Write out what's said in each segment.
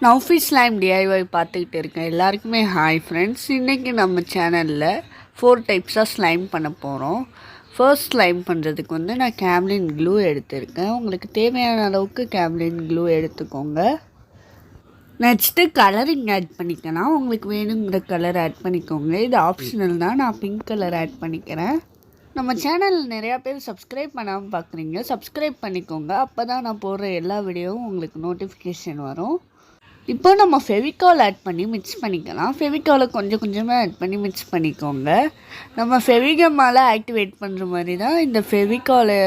நவ்ஃபி slime DIY பார்த்துக்கிட்டு இருக்கேன். எல்லாருக்குமே ஹாய் ஃப்ரெண்ட்ஸ். இன்றைக்கி நம்ம சேனலில் 4 டைப்ஸாக ஸ்லைம் பண்ண போகிறோம். ஃபர்ஸ்ட் ஸ்லைம் பண்ணுறதுக்கு நான் கேம்லின் க்ளூ எடுத்திருக்கேன். உங்களுக்கு தேவையான அளவுக்கு கேம்லின் க்ளூ எடுத்துக்கோங்க. நெக்ஸ்ட்டு கலரிங் ஆட் பண்ணிக்கலாம். உங்களுக்கு வேணுங்கிற கலர் ஆட் பண்ணிக்கோங்க. இது ஆப்ஷனல் தான். நான் பிங்க் கலர் ஆட் பண்ணிக்கிறேன். நம்ம சேனல் நிறையா பேர் சப்ஸ்கிரைப் பண்ணாமல் பார்க்குறீங்க. சப்ஸ்கிரைப் பண்ணிக்கோங்க. அப்போ தான் நான் போடுற எல்லா வீடியோவும் உங்களுக்கு நோட்டிஃபிகேஷன் வரும். இப்போ நம்ம ஃபெவிகால் ஆட் பண்ணி மிக்ஸ் பண்ணிக்கலாம். ஃபெவிகாலை கொஞ்சம் கொஞ்சமாக ஆட் பண்ணி மிக்ஸ் பண்ணிக்கோங்க. நம்ம ஃபெவிகமால் ஆக்டிவேட் பண்ணுற மாதிரி தான் இந்த ஃபெவிகாலை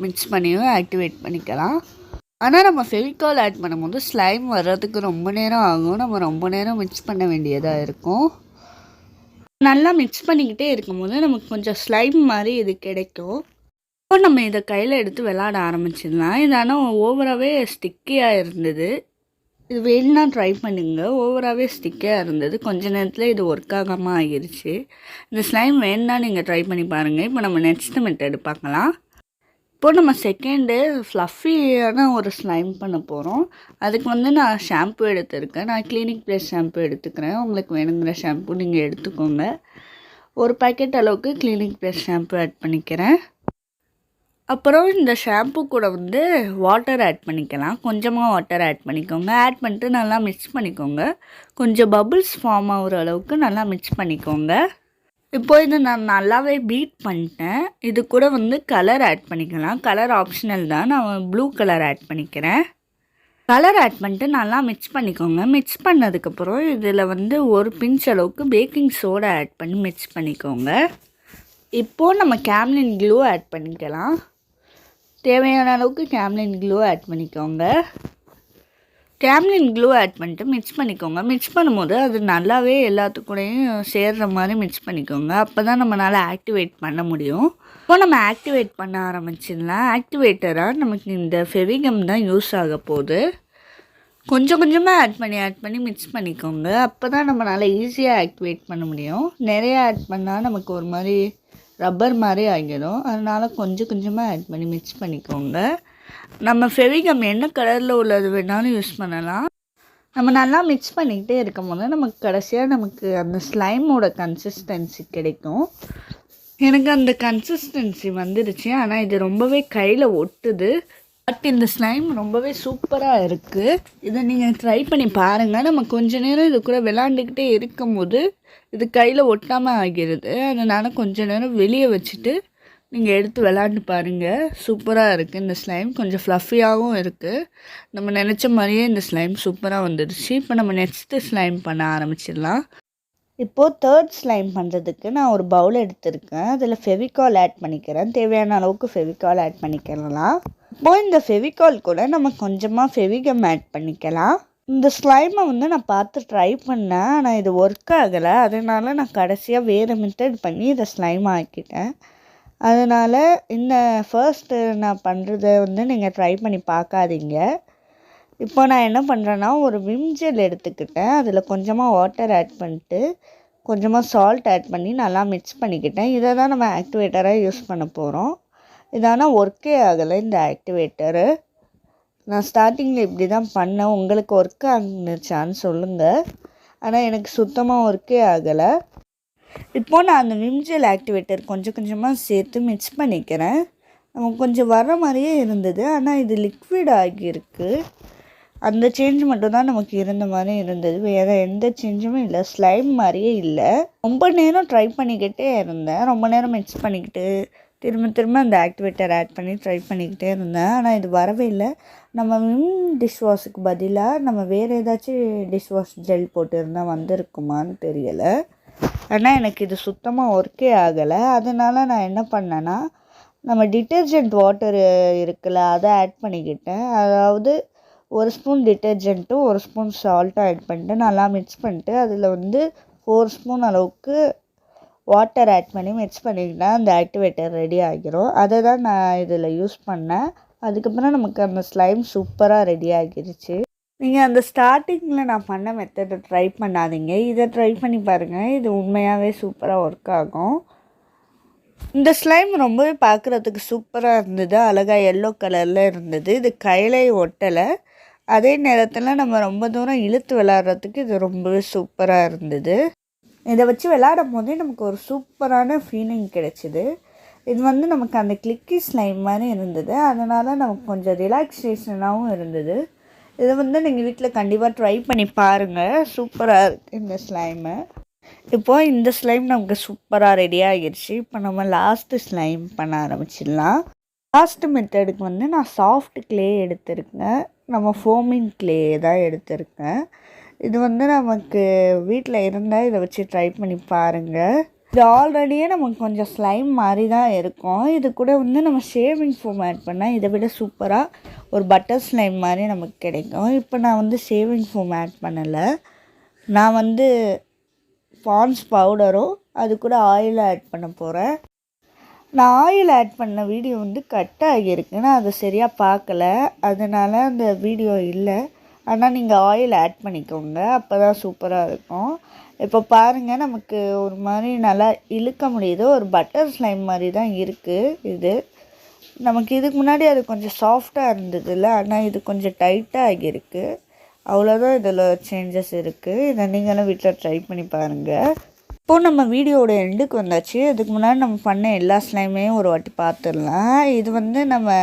மிக்ஸ் பண்ணியும் ஆக்டிவேட் பண்ணிக்கலாம். ஆனால் நம்ம ஃபெவிகால் ஆட் பண்ணும்போது ஸ்லைம் வர்றதுக்கு ரொம்ப நேரம் ஆகும். நம்ம ரொம்ப நேரம் மிக்ஸ் பண்ண வேண்டியதாக இருக்கும். நல்லா மிக்ஸ் பண்ணிக்கிட்டே இருக்கும்போது நமக்கு கொஞ்சம் ஸ்லைம் மாதிரி இது கிடைக்கும். இப்போ நம்ம இதை கையில் எடுத்து விளாட ஆரம்பிச்சிடலாம். இது ஆனால் ஓவராகவே ஸ்டிக்கியாக இருந்தது. இது வேணும்னா ட்ரை பண்ணுங்க. ஓவராகவே ஸ்டிக்காக இருந்தது. கொஞ்ச நேரத்தில் இது ஒர்க் ஆகாமல் ஆகிருச்சு. இந்த ஸ்லைம் வேணும்னா நீங்கள் ட்ரை பண்ணி பாருங்கள். இப்போ நம்ம நெக்ஸ்ட் மெத்தட் பார்க்கலாம். இப்போது நம்ம செகண்டு ஃப்ளஃபியான ஒரு ஸ்லைம் பண்ண போகிறோம். அதுக்கு நான் ஷாம்பு எடுத்துருக்கேன். நான் கிளினிக் ப்ளஸ் ஷாம்பு எடுத்துக்கிறேன். உங்களுக்கு வேணுங்கிற ஷாம்பு நீங்கள் எடுத்துக்கோங்க. ஒரு பேக்கெட் அளவுக்கு கிளினிக் ப்ளஸ் ஷாம்பு ஆட் பண்ணிக்கிறேன். அப்புறம் இந்த ஷாம்பு கூட வாட்டர் ஆட் பண்ணிக்கலாம். கொஞ்சமாக வாட்டர் ஆட் பண்ணிக்கோங்க. ஆட் பண்ணிட்டு நல்லா மிக்ஸ் பண்ணிக்கோங்க. கொஞ்சம் பபுள்ஸ் ஃபார்ம் ஆகிற அளவுக்கு நல்லா மிக்ஸ் பண்ணிக்கோங்க. இப்போது இதை நான் நல்லாவே பீட் பண்ணிட்டேன். இது கூட கலர் ஆட் பண்ணிக்கலாம். கலர் ஆப்ஷனல் தான். நான் ப்ளூ கலர் ஆட் பண்ணிக்கிறேன். கலர் ஆட் பண்ணிட்டு நல்லா மிக்ஸ் பண்ணிக்கோங்க. மிக்ஸ் பண்ணதுக்கப்புறம் இதில் ஒரு பிஞ்ச் அளவுக்கு பேக்கிங் சோடா ஆட் பண்ணி மிக்ஸ் பண்ணிக்கோங்க. இப்போது நம்ம கேம்லின் க்ளூ ஆட் பண்ணிக்கலாம். தேவையான அளவுக்கு கேம்லின் க்ளூ ஆட் பண்ணிக்கோங்க. கேம்லின் க்ளூ ஆட் பண்ணிட்டு மிக்ஸ் பண்ணிக்கோங்க. மிக்ஸ் பண்ணும்போது அது நல்லாவே எல்லாத்துக்கூடையும் சேர்கிற மாதிரி மிக்ஸ் பண்ணிக்கோங்க. அப்போ தான் நம்மளால் ஆக்டிவேட் பண்ண முடியும். இப்போ நம்ம ஆக்டிவேட் பண்ண ஆரம்பிச்சிடலாம். ஆக்டிவேட்டராக நமக்கு இந்த ஃபெவிகம் தான் யூஸ் ஆக போகுது. கொஞ்சம் கொஞ்சமாக ஆட் பண்ணி மிக்ஸ் பண்ணிக்கோங்க. அப்போ தான் நம்மளால் ஈஸியாக ஆக்டிவேட் பண்ண முடியும். நிறைய ஆட் பண்ணால் நமக்கு ஒரு மாதிரி ரப்பர் மாதிரி ஆகிடும். அதனால் கொஞ்சம் கொஞ்சமாக ஆட் பண்ணி மிக்ஸ் பண்ணிக்கோங்க. நம்ம ஃபெவிகம் என்ன கலரில் உள்ளது வேணாலும் யூஸ் பண்ணலாம். நம்ம நல்லா மிக்ஸ் பண்ணிக்கிட்டே இருக்கும் போது நமக்கு கடைசியாக நமக்கு அந்த ஸ்லைமோட கன்சிஸ்டன்சி கிடைக்கும். எனக்கு அந்த கன்சிஸ்டன்சி வந்துடுச்சு. ஆனால் இது ரொம்பவே கையில் ஒட்டுது. பட் இந்த ஸ்லைம் ரொம்பவே சூப்பராக இருக்குது. இதை நீங்கள் ட்ரை பண்ணி பாருங்கள். நம்ம கொஞ்ச நேரம் இது கூட விளாண்டுக்கிட்டே இருக்கும்போது இது கையில் ஒட்டாமல் ஆகிடுது. அதனால் கொஞ்ச நேரம் வெளியே வச்சுட்டு நீங்கள் எடுத்து விளாண்டு பாருங்கள். சூப்பராக இருக்குது. இந்த ஸ்லைம் கொஞ்சம் ஃப்ளஃபியாகவும் இருக்குது. நம்ம நினச்ச மாதிரியே இந்த ஸ்லைம் சூப்பராக வந்துடுச்சு. இப்போ நம்ம நெக்ஸ்ட்டு ஸ்லைம் பண்ண ஆரம்பிச்சிடலாம். இப்போது தேர்ட் ஸ்லைம் பண்ணுறதுக்கு நான் ஒரு பவுல் எடுத்திருக்கேன். அதில் ஃபெவிகால் ஆட் பண்ணிக்கிறேன். தேவையான அளவுக்கு ஃபெவிகால் ஆட் பண்ணிக்கலாம். இப்போது இந்த ஃபெவிகால் கூட நம்ம கொஞ்சமாக ஃபெவிகம் ஆட் பண்ணிக்கலாம். இந்த ஸ்லைமை நான் பார்த்து ட்ரை பண்ணேன். ஆனால் இது ஒர்க் ஆகலை. அதனால் நான் கடைசியாக வேறு மெத்தட் பண்ணி இதை ஸ்லைம் ஆக்கிட்டேன். அதனால் இந்த ஃபர்ஸ்ட்டு நான் பண்ணுறத நீங்கள் ட்ரை பண்ணி பார்க்காதீங்க. இப்போ நான் என்ன பண்ணுறேன்னா ஒரு விம் ஜெல் எடுத்துக்கிட்டேன். அதில் கொஞ்சமாக வாட்டர் ஆட் பண்ணிட்டு கொஞ்சமாக சால்ட் ஆட் பண்ணி நல்லா மிக்ஸ் பண்ணிக்கிட்டேன். இதை தான் நம்ம ஆக்டிவேட்டராக யூஸ் பண்ண போகிறோம். இதானால் ஒர்க்கே ஆகலை இந்த ஆக்டிவேட்டரு. நான் ஸ்டார்டிங்கில் இப்படி தான் பண்ணேன். உங்களுக்கு ஒர்க் ஆகுனுச்சான்னு சொல்லுங்கள். ஆனால் எனக்கு சுத்தமாக ஒர்க்கே ஆகலை. இப்போது நான் அந்த விம்ஜெல் ஆக்டிவேட்டர் கொஞ்சம் கொஞ்சமாக சேர்த்து மிக்ஸ் பண்ணிக்கிறேன். நமக்கு கொஞ்சம் வர மாதிரியே இருந்தது. ஆனால் இது லிக்விட் ஆகியிருக்கு. அந்த சேஞ்ச் மட்டும் தான் நமக்கு இருந்த மாதிரி இருந்தது. வேறு எந்த சேஞ்சுமே இல்லை. ஸ்லைம் மாதிரியே இல்லை. ரொம்ப நேரம் ட்ரை பண்ணிக்கிட்டே இருந்தேன். ரொம்ப நேரம் மிக்ஸ் பண்ணிக்கிட்டு திரும்ப அந்த ஆக்டிவேட்டர் ஆட் பண்ணி ட்ரை பண்ணிக்கிட்டே இருந்தேன். ஆனால் இது வரவே இல்லை. நம்ம விம் டிஷ் வாஷுக்கு பதிலாக நம்ம வேறு ஏதாச்சும் டிஷ் வாஷ் ஜெல் போட்டுருந்தால் வந்திருக்குமான்னு தெரியலை. ஆனால் எனக்கு இது சுத்தமாக ஒர்க்கே ஆகலை. அதனால் நான் என்ன பண்ணேன்னா நம்ம டிட்டர்ஜென்ட் வாட்டர் இருக்குல்ல அதை ஆட் பண்ணிக்கிட்டேன். அதாவது 1 ஸ்பூன் டிட்டர்ஜென்ட்டும் 1 ஸ்பூன் சால்ட்டும் ஆட் பண்ணிட்டு நல்லா மிக்ஸ் பண்ணிட்டு அதில் 4 ஸ்பூன் அளவுக்கு வாட்டர் ஆட் பண்ணி மிக்ஸ் பண்ணிக்கிட்டேன். அந்த ஆக்டிவேட்டர் ரெடி ஆகிரும். அதை தான் நான் இதில் யூஸ் பண்ணேன். அதுக்கப்புறம் நமக்கு அந்த ஸ்லைம் சூப்பராக ரெடி ஆகிருச்சு. நீங்கள் அந்த ஸ்டார்டிங்கில் நான் பண்ண மெத்தடை ட்ரை பண்ணாதீங்க. இதை ட்ரை பண்ணி பாருங்கள். இது உண்மையாகவே சூப்பராக ஒர்க் ஆகும். இந்த ஸ்லைம் ரொம்பவே பார்க்குறதுக்கு சூப்பராக இருந்தது. அழகாக எல்லோ கலரில் இருந்தது. இது கையிலே ஒட்டலை. அதே நேரத்தில் நம்ம ரொம்ப தூரம் இழுத்து விளையாடுறதுக்கு இது ரொம்பவே சூப்பராக இருந்தது. இதை வச்சு விளையாடும் போதே நமக்கு ஒரு சூப்பரான ஃபீலிங் கிடைச்சிது. இது வந்து நமக்கு அந்த கிளிக்கி ஸ்லைம் மாதிரி இருந்தது, அதனால் நமக்கு கொஞ்சம் ரிலாக்ஸேஷனாகவும் இருந்தது. இதை வந்து நீங்கள் வீட்டில் கண்டிப்பாக ட்ரை பண்ணி பாருங்கள். சூப்பராக இருக்குது இந்த ஸ்லைமு. இப்போது இந்த ஸ்லைம் நமக்கு சூப்பராக ரெடி ஆகிடுச்சு. இப்போ நம்ம லாஸ்ட்டு ஸ்லைம் பண்ண ஆரம்பிச்சிடலாம். லாஸ்ட்டு மெத்தடுக்கு வந்து நான் சாஃப்ட் க்ளே எடுத்திருக்கேன். நம்ம ஃபோமிங் க்ளே தான் எடுத்திருக்கேன். இது வந்து நமக்கு வீட்டில் இருந்தால் இதை வச்சு ட்ரை பண்ணி பாருங்கள். இது ஆல்ரெடியே நமக்கு கொஞ்சம் ஸ்லைம் மாதிரி தான் இருக்கும். இது கூட வந்து நம்ம ஷேவிங் ஃபோம் ஆட் பண்ணால் இதை விட சூப்பராக ஒரு பட்டர் ஸ்லைம் மாதிரி நமக்கு கிடைக்கும். இப்போ நான் வந்து ஷேவிங் ஃபோம் ஆட் பண்ணலை. நான் வந்து பான்ஸ் பவுடரும் அது கூட ஆயில் ஆட் பண்ண போகிறேன். நான் ஆயில் ஆட் பண்ண வீடியோ வந்து கட் ஆகியிருக்கு, நான் அதை சரியாக பார்க்கல, அதனால் அந்த வீடியோ இல்லை. ஆனால் நீங்கள் ஆயில் ஆட் பண்ணிக்கோங்க, அப்போ தான் சூப்பராக இருக்கும். இப்போ பாருங்கள், நமக்கு ஒரு மாதிரி நல்லா இழுக்க முடியுது. ஒரு பட்டர் ஸ்லைம் மாதிரி தான் இருக்குது இது. நமக்கு இதுக்கு முன்னாடி அது கொஞ்சம் சாஃப்டாக இருந்ததில்ல, ஆனால் இது கொஞ்சம் டைட்டாக ஆகியிருக்கு. அவ்வளோதான் இதில் சேஞ்சஸ் இருக்குது. இதை நீங்களும் வீட்டில் ட்ரை பண்ணி பாருங்கள். இப்போது நம்ம வீடியோவோட எண்டுக்கு வந்தாச்சு. அதுக்கு முன்னாடி நம்ம பண்ண எல்லா ஸ்லைமையும் ஒரு வாட்டி பார்த்துடலாம். இது வந்து நம்ம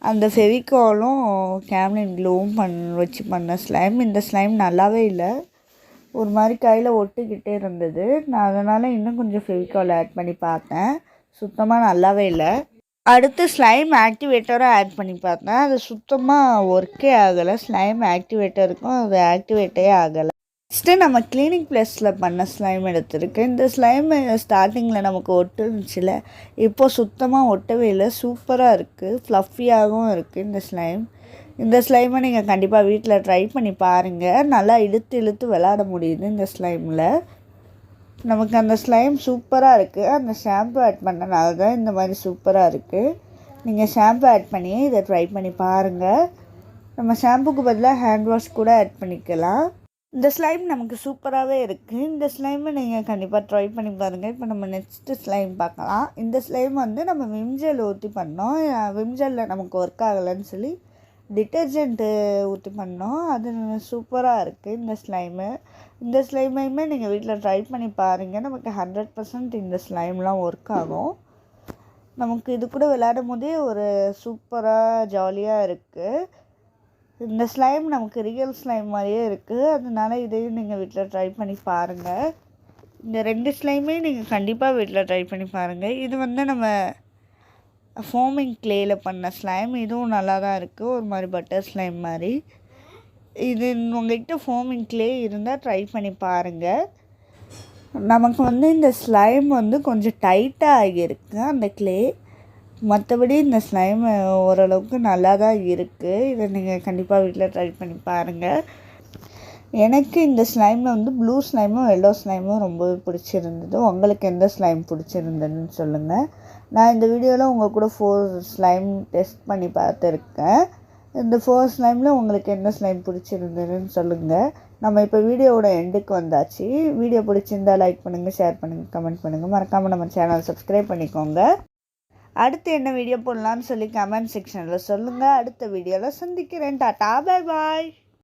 அந்த ஃபெவிகாலும் கேம்லின் க்ளூவும் வச்சு பண்ண ஸ்லைம். இந்த ஸ்லைம் நல்லாவே இல்லை, ஒரு மாதிரி கையில் ஒட்டிக்கிட்டே இருந்தது. நான் அதனால் இன்னும் கொஞ்சம் ஃபெவிகால் ஆட் பண்ணி பார்த்தேன், சுத்தமாக நல்லாவே இல்லை. அடுத்து ஸ்லைம் ஆக்டிவேட்டரும் ஆட் பண்ணி பார்த்தேன், அது சுத்தமாக ஒர்க்கே ஆகலை. ஸ்லைம் ஆக்டிவேட்டருக்கும் அது ஆக்டிவேட்டே ஆகலை. ஃபஸ்ட்டு நம்ம கிளினிக் ப்ளஸில் பண்ண ஸ்லைம் எடுத்துருக்கு. இந்த ஸ்லைம் ஸ்டார்டிங்கில் நமக்கு ஒட்டுச்சுல, இப்போது சுத்தமாக ஒட்டவே இல்லை. சூப்பராக இருக்குது, ஃப்ளஃபியாகவும் இருக்குது இந்த ஸ்லைம். இந்த ஸ்லைமை நீங்கள் கண்டிப்பாக வீட்டில் ட்ரை பண்ணி பாருங்கள். நல்லா இழுத்து இழுத்து விளையாட முடியுது இந்த ஸ்லைமில். நமக்கு அந்த ஸ்லைம் சூப்பராக இருக்குது. அந்த ஷாம்பு ஆட் பண்ணனால தான் இந்த மாதிரி சூப்பராக இருக்குது. நீங்கள் ஷாம்பு ஆட் பண்ணி இதை ட்ரை பண்ணி பாருங்கள். நம்ம ஷாம்புக்கு பதிலாக ஹேண்ட் வாஷ் கூட ஆட் பண்ணிக்கலாம். இந்த ஸ்லைம் நமக்கு சூப்பராகவே இருக்குது. இந்த ஸ்லைமை நீங்கள் கண்டிப்பாக ட்ரை பண்ணி பாருங்கள். இப்போ நம்ம நெக்ஸ்ட்டு ஸ்லைம் பார்க்கலாம். இந்த ஸ்லைம் வந்து நம்ம விம்ஜெல் ஊற்றி பண்ணோம். விம்ஜெல்லில் நமக்கு ஒர்க் ஆகலைன்னு சொல்லி டிட்டர்ஜென்ட்டு ஊற்றி பண்ணோம். அது சூப்பராக இருக்குது இந்த ஸ்லைமு. இந்த ஸ்லைமையுமே நீங்கள் வீட்டில் ட்ரை பண்ணி பாருங்கள். நமக்கு 100% இந்த ஸ்லைம்லாம் ஒர்க் ஆகும். நமக்கு இது கூட விளையாடும் போதே ஒரு சூப்பராக ஜாலியாக இருக்குது. இந்த ஸ்லைம் நமக்கு ரியல் ஸ்லைம் மாதிரியே இருக்குது, அதனால இதையும் நீங்கள் வீட்டில் ட்ரை பண்ணி பாருங்கள். இந்த 2 ஸ்லைமே நீங்கள் கண்டிப்பாக வீட்டில் ட்ரை பண்ணி பாருங்கள். இது வந்து நம்ம ஃபோமிங் க்ளேயில் பண்ண ஸ்லைம். இதுவும் நல்லா தான் இருக்குது, ஒரு மாதிரி பட்டர் ஸ்லைம் மாதிரி. இது உங்கள்கிட்ட ஃபோமிங் க்ளே இருந்தால் ட்ரை பண்ணி பாருங்கள். நமக்கு வந்து இந்த ஸ்லைம் வந்து கொஞ்சம் டைட்டாக ஆகியிருக்கு அந்த க்ளே. மற்றபடி இந்த ஸ்லைம் ஓரளவுக்கு நல்லா தான் இருக்குது. இதை நீங்கள் கண்டிப்பாக வீட்டில் ட்ரை பண்ணி பாருங்கள். எனக்கு இந்த ஸ்லைமில் வந்து ப்ளூ ஸ்லைமும் எல்லோ ஸ்லைமும் ரொம்பவே பிடிச்சிருந்தது. உங்களுக்கு எந்த ஸ்லைம் பிடிச்சிருந்ததுன்னு சொல்லுங்கள். நான் இந்த வீடியோவில் உங்கள் கூட 4 ஸ்லைம் டெஸ்ட் பண்ணி பார்த்துருக்கேன். இந்த 4 ஸ்லைமில் உங்களுக்கு எந்த ஸ்லைம் பிடிச்சிருந்ததுன்னு சொல்லுங்கள். நம்ம இப்போ வீடியோவோட எண்டுக்கு வந்தாச்சு. வீடியோ பிடிச்சிருந்தால் லைக் பண்ணுங்கள், ஷேர் பண்ணுங்கள், கமெண்ட் பண்ணுங்கள். மறக்காமல் நம்ம சேனல் சப்ஸ்கிரைப் பண்ணிக்கோங்க. அடுத்து என்ன வீடியோ போடலான்னு சொல்லி கமெண்ட் செக்ஷனில் சொல்லுங்கள். அடுத்த வீடியோவில் சந்திக்கிறேன். Tata, bye bye.